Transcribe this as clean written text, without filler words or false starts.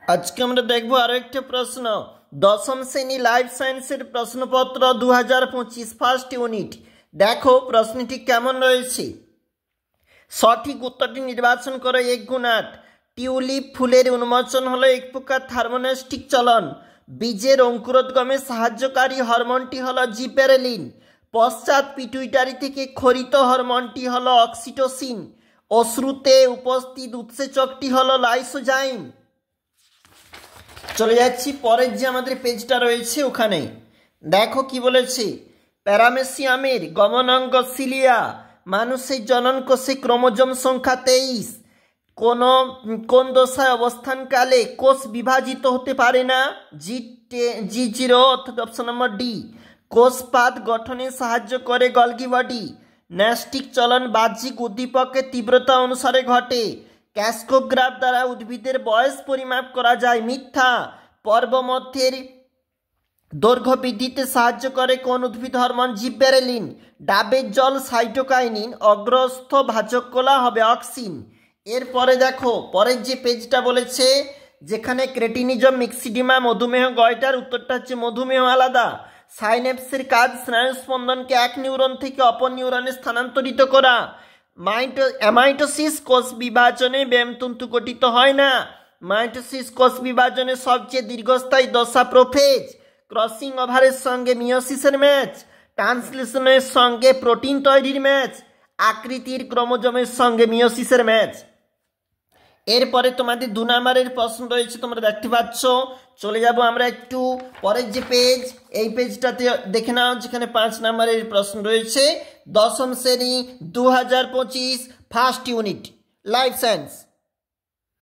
আজকে আমরা দেখবো আরো একটা প্রশ্ন। দশম শ্রেণী লাইফ সায়েন্সের প্রশ্নপত্র 2025 ফার্স্ট ইউনিট। দেখো প্রশ্নটি কেমন রয়েছে। সঠিক উত্তরটি নির্বাচন করো। 1 × 8। টিউলিপ ফুলের উন্মোচন হলো এক প্রকার থার্মোনাস্টিক চলন। বীজের অঙ্কুরোদ্গমে সাহায্যকারী হরমোনটি হলো জিবেরেলিন। পশ্চাৎ পিটুইটারি থেকে ক্ষরিত হরমোনটি হলো অক্সিটোসিন। অশ্রুতে উপস্থিত উৎসেচকটি হলো লাইসোজাইম। চলে যাচ্ছি পরের যে আমাদের পেজটা রয়েছে ওখানে। দেখো কি বলেছে। প্যারামেসিয়ামের গমনাঙ্গ সিলিয়া। মানুষের জনন কোষে ক্রোমোজোম সংখ্যা 23। কোন দশায় অবস্থানকালে কোষ বিভাজিত হতে পারে না? G0 অর্থাৎ অপশন নম্বর ডি। কোষপাত গঠনে সাহায্য করে গলগি বডি। ন্যাস্টিক চলন বাহ্যিক উদ্দীপকের তীব্রতা অনুসারে ঘটে। ক্যাসকোগ্রাফ দ্বারা উদ্ভিদের বয়স পরিমাপ করা যায়। মিথ্যা। পর্বমধ্যের দৈর্ঘ্য বৃদ্ধিতে সাহায্য করে কোন উদ্ভিদ হরমোন? জিবেরেলিন। ডাবের জল সাইটোকাইনিন। অগ্রস্থ ভাজক কলা হবে অক্সিন। এরপরে দেখো পরের যে পেজটা বলেছে, যেখানে ক্রেটিনিজম মিক্সিডিমা মধুমেহ গয়টার উত্তরটা হচ্ছে মধুমেহ আলাদা। সাইন্যাপসের কাজ স্নায়ুস্পন্দনকে এক নিউরন থেকে অপর নিউরনে স্থানান্তরিত করা। অ্যামাইটোসিস কোষ বিভাজনে ব্যায়ামতন্তু গঠিত হয় না। মাইটোসিস কোষ বিভাজনের সবচেয়ে দীর্ঘস্থায়ী দশা প্রোফেজ। ক্রসিং ওভারের সঙ্গে মিওসিসের ম্যাচ। ট্রান্সলেশনের সঙ্গে প্রোটিন তৈরির ম্যাচ। আকৃতির ক্রোমোজোমের সঙ্গে মিওসিসের ম্যাচ। এরপরে তোমাদের 2 নম্বরের প্রশ্ন রয়েছে, তোমরা দেখতে পাচ্ছ। চলে যাব আমরা একটু পরের যে পেজ, এই পেজটাতে দেখে নাও, যেখানে 5 নম্বরের প্রশ্ন রয়েছে। দশম শ্রেণী 2025 ফার্স্ট ইউনিট লাইফ সায়েন্স।